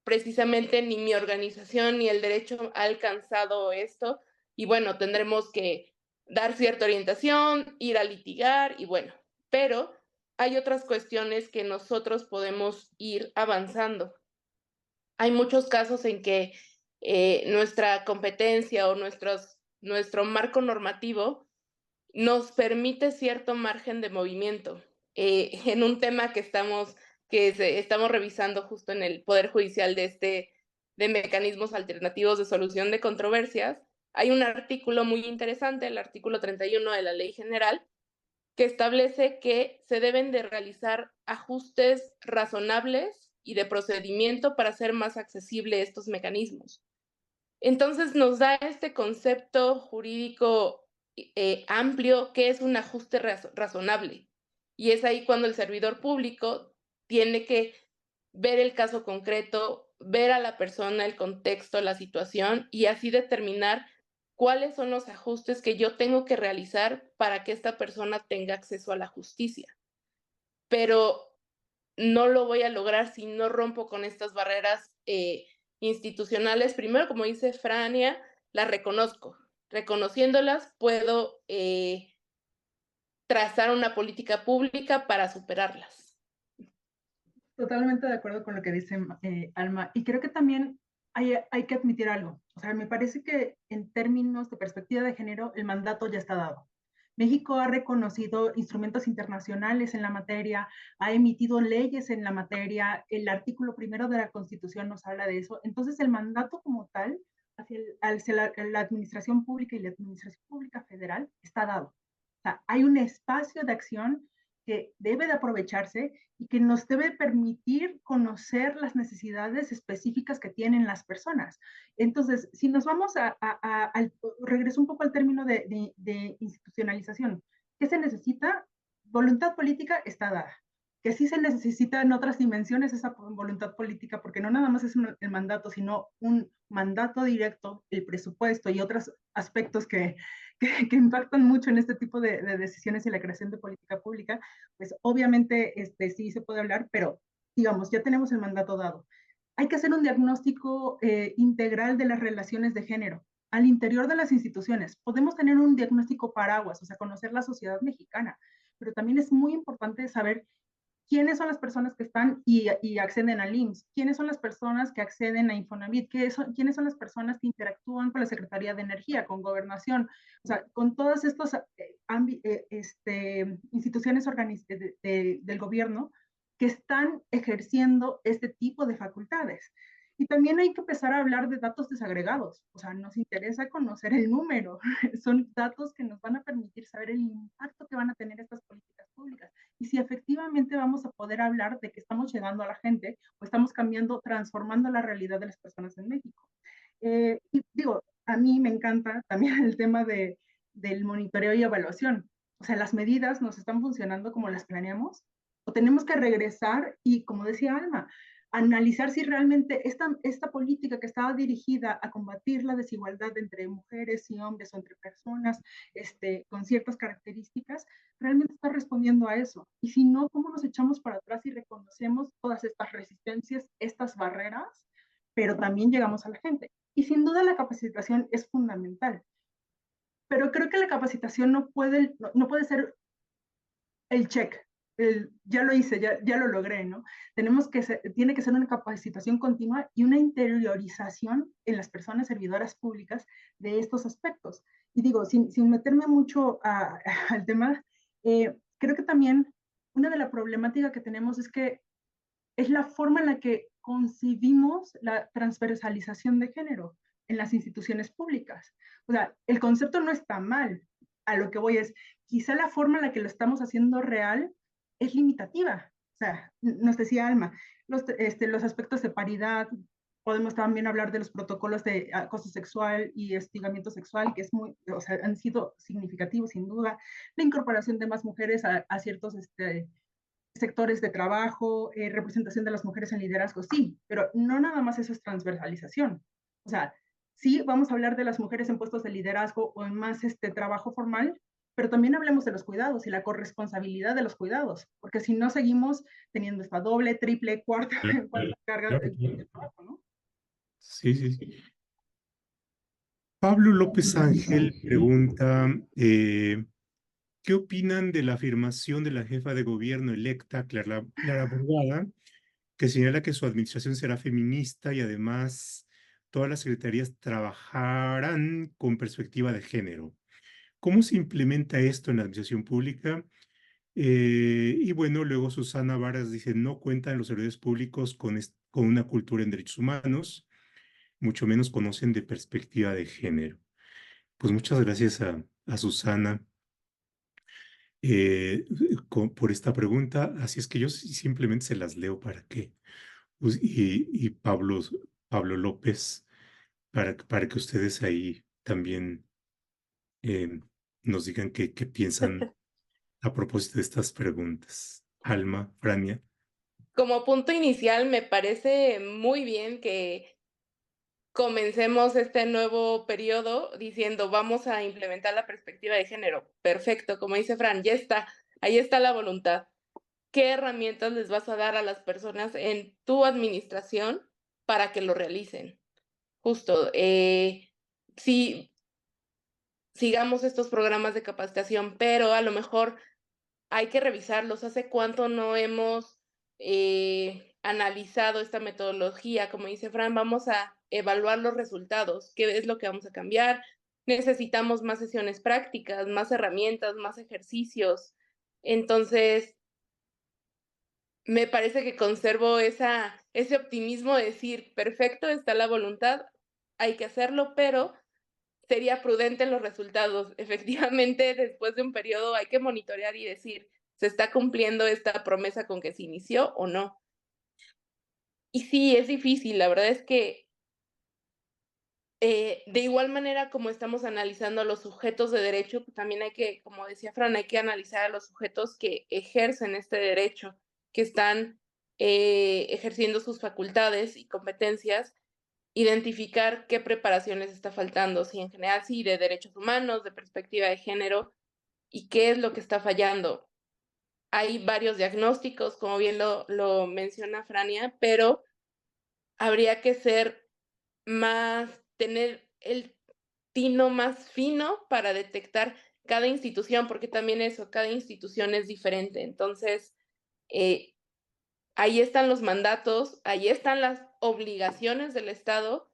precisamente ni mi organización ni el derecho ha alcanzado esto, y bueno, tendremos que dar cierta orientación, ir a litigar y bueno, pero hay otras cuestiones que nosotros podemos ir avanzando. Hay muchos casos en que nuestra competencia o nuestro marco normativo nos permite cierto margen de movimiento. En un tema estamos revisando justo en el Poder Judicial de mecanismos alternativos de solución de controversias, hay un artículo muy interesante, el artículo 31 de la Ley General, que establece que se deben de realizar ajustes razonables y de procedimiento para hacer más accesibles estos mecanismos. Entonces nos da este concepto jurídico amplio que es un ajuste razonable. Y es ahí cuando el servidor público tiene que ver el caso concreto, ver a la persona, el contexto, la situación y así determinar cuáles son los ajustes que yo tengo que realizar para que esta persona tenga acceso a la justicia. Pero no lo voy a lograr si no rompo con estas barreras institucionales. Primero, como dice Frania, las reconozco. Reconociéndolas, puedo trazar una política pública para superarlas. Totalmente de acuerdo con lo que dice Alma. Y creo que también hay que admitir algo. O sea, me parece que en términos de perspectiva de género, el mandato ya está dado. México ha reconocido instrumentos internacionales en la materia, ha emitido leyes en la materia, el artículo primero de la Constitución nos habla de eso. Entonces, el mandato como tal hacia la administración pública y la administración pública federal está dado. O sea, hay un espacio de acción que debe de aprovecharse y que nos debe permitir conocer las necesidades específicas que tienen las personas. Entonces, si nos vamos regreso un poco al término de institucionalización, ¿qué se necesita? Voluntad política está dada. Que sí se necesita en otras dimensiones esa voluntad política, porque no nada más es el mandato, sino un mandato directo, el presupuesto y otros aspectos que impactan mucho en este tipo de decisiones y la creación de política pública, pues obviamente sí se puede hablar, pero digamos, ya tenemos el mandato dado. Hay que hacer un diagnóstico integral de las relaciones de género al interior de las instituciones. Podemos tener un diagnóstico paraguas, o sea, conocer la sociedad mexicana, pero también es muy importante saber quiénes son las personas que están y acceden al IMSS, quiénes son las personas que acceden a Infonavit, quiénes son las personas que interactúan con la Secretaría de Energía, con Gobernación, o sea, con todas estas instituciones del gobierno que están ejerciendo este tipo de facultades. Y también hay que empezar a hablar de datos desagregados, o sea, nos interesa conocer el número, son datos que nos van a permitir saber el impacto que van a tener estas políticas públicas y si efectivamente vamos a poder hablar de que estamos llegando a la gente o estamos cambiando, transformando la realidad de las personas en México. Y digo, a mí me encanta también el tema del monitoreo y evaluación. O sea, las medidas nos están funcionando como las planeamos o tenemos que regresar y, como decía Alma, analizar si realmente esta política que estaba dirigida a combatir la desigualdad entre mujeres y hombres o entre personas con ciertas características, realmente está respondiendo a eso. Y si no, ¿cómo nos echamos para atrás y reconocemos todas estas resistencias, estas barreras, pero también llegamos a la gente? Y sin duda la capacitación es fundamental, pero creo que la capacitación no puede ser el check, ya lo hice, ya lo logré, ¿no? Tiene que ser una capacitación continua y una interiorización en las personas servidoras públicas de estos aspectos. Y digo, sin meterme mucho al tema, creo que también una de las problemáticas que tenemos es que es la forma en la que concebimos la transversalización de género en las instituciones públicas. O sea, el concepto no está mal. A lo que voy es, quizá la forma en la que lo estamos haciendo real es limitativa. O sea, nos decía Alma, los aspectos de paridad, podemos también hablar de los protocolos de acoso sexual y hostigamiento sexual, que o sea, han sido significativos sin duda, la incorporación de más mujeres a ciertos sectores de trabajo, representación de las mujeres en liderazgo, sí, pero no nada más eso es transversalización. O sea, sí, vamos a hablar de las mujeres en puestos de liderazgo o en más trabajo formal, pero también hablemos de los cuidados y la corresponsabilidad de los cuidados, porque si no seguimos teniendo esta doble, triple, cuarta, cuarta carga de trabajo, ¿no? Sí, sí, sí. Pablo López Ángel pregunta, ¿qué opinan de la afirmación de la jefa de gobierno electa, Clara Burgada, que señala que su administración será feminista y además todas las secretarías trabajarán con perspectiva de género? ¿Cómo se implementa esto en la administración pública? Y bueno, luego Susana Varas dice, no cuentan los servidores públicos con una cultura en derechos humanos, mucho menos conocen de perspectiva de género. Pues muchas gracias a Susana por esta pregunta. Así es que yo simplemente se las leo para que, y Pablo López, para que ustedes ahí también eh, nos digan qué piensan a propósito de estas preguntas. Alma, Frania. Como punto inicial, me parece muy bien que comencemos este nuevo periodo diciendo vamos a implementar la perspectiva de género. Perfecto, como dice Fran, ya está, ahí está la voluntad. ¿Qué herramientas les vas a dar a las personas en tu administración para que lo realicen? Justo, sí, sigamos estos programas de capacitación, pero a lo mejor hay que revisarlos. ¿Hace cuánto no hemos analizado esta metodología? Como dice Fran, vamos a evaluar los resultados. ¿Qué es lo que vamos a cambiar? Necesitamos más sesiones prácticas, más herramientas, más ejercicios. Entonces, me parece que conservo ese optimismo de decir, perfecto, está la voluntad, hay que hacerlo, pero sería prudente en los resultados. Efectivamente, después de un periodo hay que monitorear y decir, ¿se está cumpliendo esta promesa con que se inició o no? Y sí, es difícil. La verdad es que de igual manera como estamos analizando a los sujetos de derecho, pues también hay que, como decía Fran, hay que analizar a los sujetos que ejercen este derecho, que están ejerciendo sus facultades y competencias, identificar qué preparación les está faltando, si en general sí, de derechos humanos, de perspectiva de género, y qué es lo que está fallando. Hay varios diagnósticos, como bien lo menciona Frania, pero habría que ser tener el tino más fino para detectar cada institución, porque también eso, cada institución es diferente. Entonces, eh, ahí están los mandatos, ahí están las obligaciones del Estado,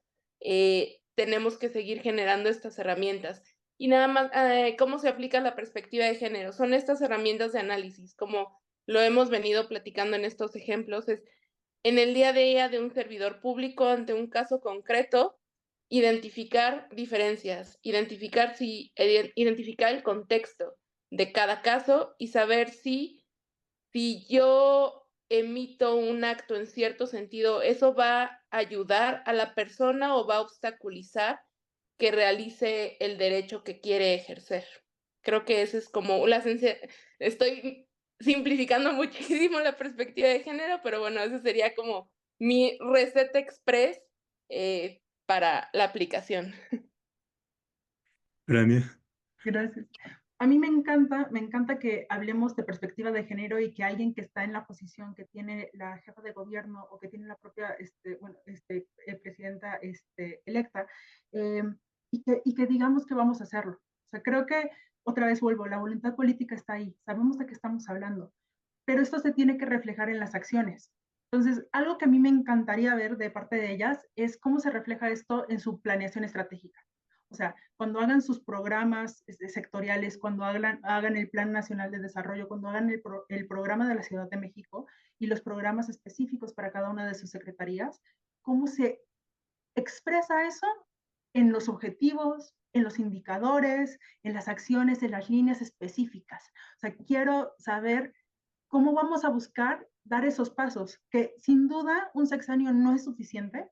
tenemos que seguir generando estas herramientas. Y nada más, ¿cómo se aplica la perspectiva de género? Son estas herramientas de análisis, como lo hemos venido platicando en estos ejemplos, es en el día a día de un servidor público ante un caso concreto, identificar diferencias, identificar el contexto de cada caso y saber si yo emito un acto en cierto sentido, ¿eso va a ayudar a la persona o va a obstaculizar que realice el derecho que quiere ejercer? Creo que ese es como estoy simplificando muchísimo la perspectiva de género, pero bueno, ese sería como mi receta express, para la aplicación. Grania. Gracias. A mí me encanta que hablemos de perspectiva de género y que alguien que está en la posición que tiene la jefa de gobierno o que tiene la propia presidenta electa, eh, y que digamos que vamos a hacerlo. O sea, creo que, otra vez vuelvo, la voluntad política está ahí, sabemos de qué estamos hablando, pero esto se tiene que reflejar en las acciones. Entonces, algo que a mí me encantaría ver de parte de ellas es cómo se refleja esto en su planeación estratégica. O sea, cuando hagan sus programas sectoriales, cuando hagan el Plan Nacional de Desarrollo, cuando hagan el programa de la Ciudad de México y los programas específicos para cada una de sus secretarías, cómo se expresa eso en los objetivos, en los indicadores, en las acciones, en las líneas específicas. O sea, quiero saber cómo vamos a buscar dar esos pasos, que sin duda un sexenio no es suficiente,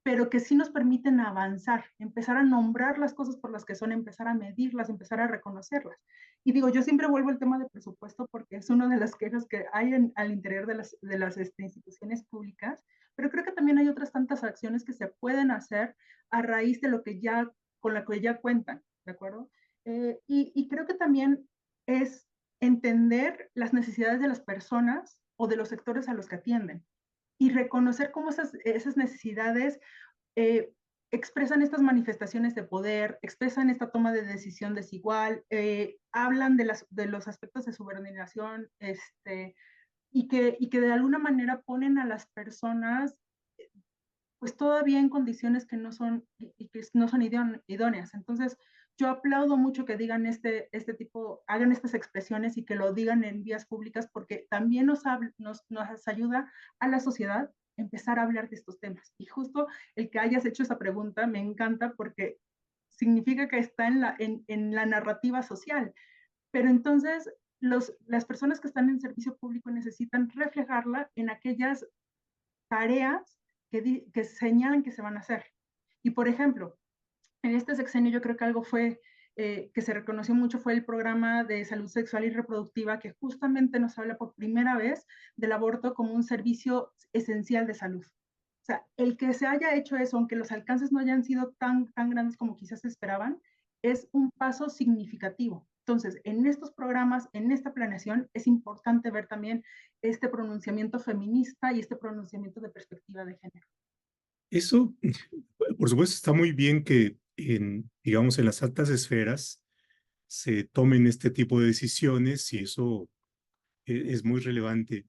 pero que sí nos permiten avanzar, empezar a nombrar las cosas por las que son, empezar a medirlas, empezar a reconocerlas. Y digo, yo siempre vuelvo al tema de presupuesto porque es una de las quejas que hay al interior de las instituciones públicas, pero creo que también hay otras tantas acciones que se pueden hacer a raíz de lo que ya, con la que ya cuentan, ¿de acuerdo? Y creo que también es entender las necesidades de las personas o de los sectores a los que atienden y reconocer cómo esas necesidades eh, expresan estas manifestaciones de poder, expresan esta toma de decisión desigual, hablan de los aspectos de subordinación, y que de alguna manera ponen a las personas pues todavía en condiciones que no son, y que no son idóneas. Entonces, yo aplaudo mucho que digan este tipo, hagan estas expresiones y que lo digan en vías públicas, porque también nos ayuda a la sociedad empezar a hablar de estos temas. Y justo el que hayas hecho esa pregunta me encanta porque significa que está en la narrativa social. Pero entonces, las personas que están en servicio público necesitan reflejarla en aquellas tareas que señalan que se van a hacer. Y por ejemplo, en este sexenio yo creo que algo fue que se reconoció mucho fue el programa de salud sexual y reproductiva que justamente nos habla por primera vez del aborto como un servicio esencial de salud. O sea, el que se haya hecho eso, aunque los alcances no hayan sido tan grandes como quizás se esperaban, es un paso significativo. Entonces, en estos programas, en esta planeación, es importante ver también este pronunciamiento feminista y este pronunciamiento de perspectiva de género. Eso, por supuesto, está muy bien que digamos, en las altas esferas se tomen este tipo de decisiones y eso es muy relevante.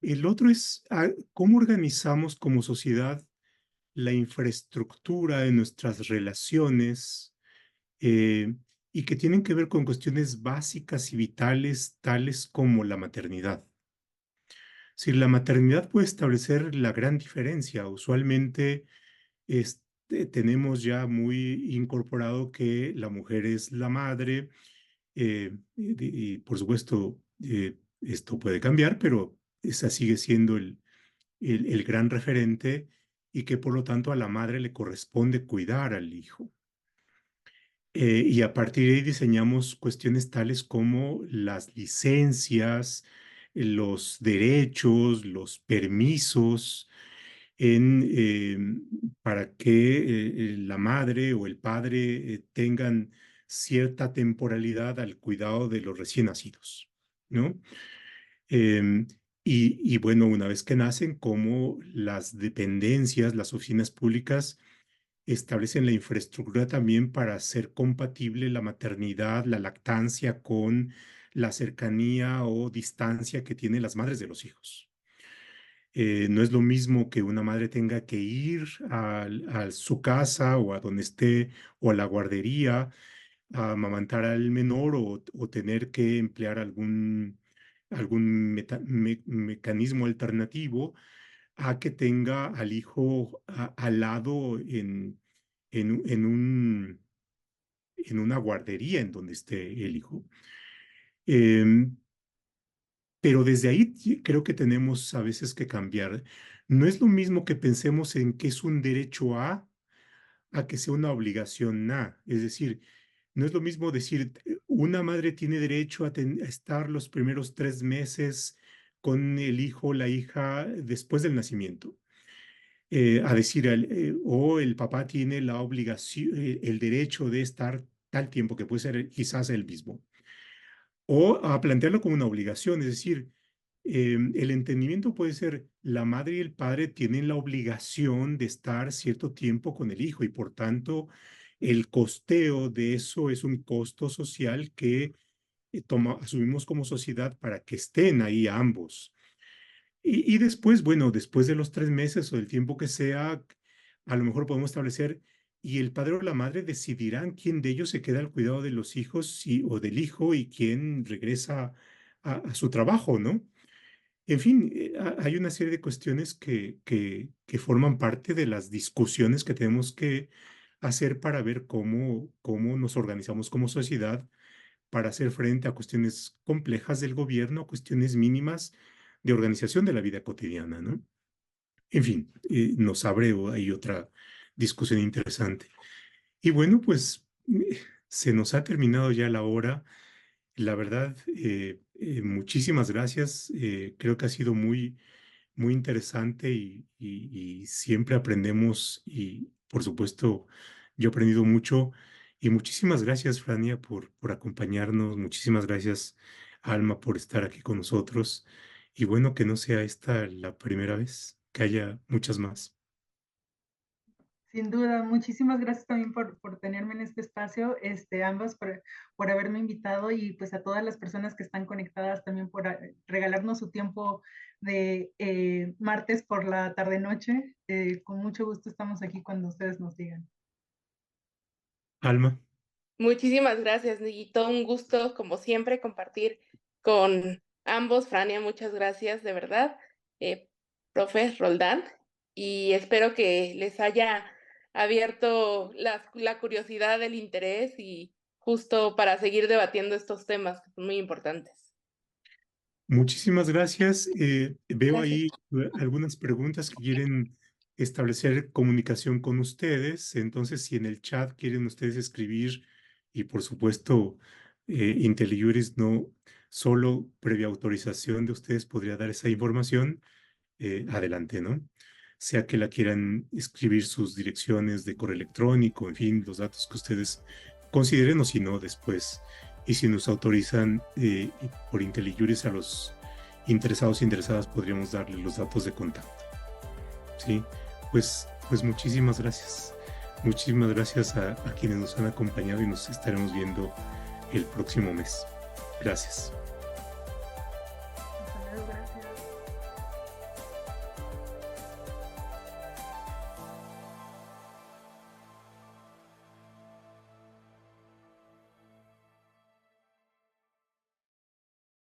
El otro es cómo organizamos como sociedad la infraestructura de nuestras relaciones, eh, y que tienen que ver con cuestiones básicas y vitales, tales como la maternidad. Si la maternidad puede establecer la gran diferencia, usualmente tenemos ya muy incorporado que la mujer es la madre, y por supuesto esto puede cambiar, pero esa sigue siendo el gran referente y que por lo tanto a la madre le corresponde cuidar al hijo. Y a partir de ahí diseñamos cuestiones tales como las licencias, los derechos, los permisos para que la madre o el padre tengan cierta temporalidad al cuidado de los recién nacidos, ¿no? Em, y bueno, una vez que nacen, como las dependencias, las oficinas públicas establecen la infraestructura también para hacer compatible la maternidad, la lactancia con la cercanía o distancia que tienen las madres de los hijos. No es lo mismo que una madre tenga que ir a su casa o a donde esté o a la guardería a amamantar al menor o tener que emplear algún mecanismo alternativo a que tenga al hijo al lado en una guardería en donde esté el hijo. Em, pero desde ahí creo que tenemos a veces que cambiar. No es lo mismo que pensemos en que es un derecho a que sea una obligación a. Es decir, no es lo mismo decir, una madre tiene derecho a estar los primeros 3 meses con el hijo o la hija después del nacimiento. A decir, o el papá tiene la obligación, el derecho de estar tal tiempo, que puede ser quizás el mismo. O a plantearlo como una obligación, es decir, el entendimiento puede ser la madre y el padre tienen la obligación de estar cierto tiempo con el hijo y por tanto el costeo de eso es un costo social que asumimos como sociedad para que estén ahí ambos. Y después, bueno, después de los 3 meses o el tiempo que sea, a lo mejor podemos establecer y el padre o la madre decidirán quién de ellos se queda al cuidado de los hijos o del hijo y quién regresa a su trabajo, ¿no? En fin, hay una serie de cuestiones que forman parte de las discusiones que tenemos que hacer para ver cómo nos organizamos como sociedad para hacer frente a cuestiones complejas del gobierno, a cuestiones mínimas de organización de la vida cotidiana, ¿no? En fin, nos abre ahí otra discusión interesante. Y bueno, pues se nos ha terminado ya la hora. La verdad, muchísimas gracias. Creo que ha sido muy interesante y siempre aprendemos y por supuesto yo he aprendido mucho y muchísimas gracias Frania por acompañarnos, muchísimas gracias Alma por estar aquí con nosotros y bueno, que no sea esta la primera vez, que haya muchas más. Sin duda, muchísimas gracias también por tenerme en este espacio, ambas por haberme invitado y pues a todas las personas que están conectadas también por regalarnos su tiempo de martes por la tarde-noche. Con mucho gusto estamos aquí cuando ustedes nos digan. Alma, Muchísimas gracias, Niguito. Un gusto, como siempre, compartir con ambos. Frania, muchas gracias, de verdad. Profe Roldán, y espero que les haya abierto la curiosidad, el interés y justo para seguir debatiendo estos temas que son muy importantes. muchísimas gracias. Veo Gracias. ahí algunas preguntas que quieren establecer comunicación con ustedes. Entonces, si en el chat quieren ustedes escribir y por supuesto, IntelliJuris no solo previa autorización de ustedes podría dar esa información, adelante, ¿no? Sea que la quieran escribir sus direcciones de correo electrónico, en fin, los datos que ustedes consideren o si no, después. Y si nos autorizan por IntelliJuris a los interesados e interesadas, podríamos darle los datos de contacto. ¿Sí? Pues muchísimas gracias. Muchísimas gracias a quienes nos han acompañado y nos estaremos viendo el próximo mes. Gracias.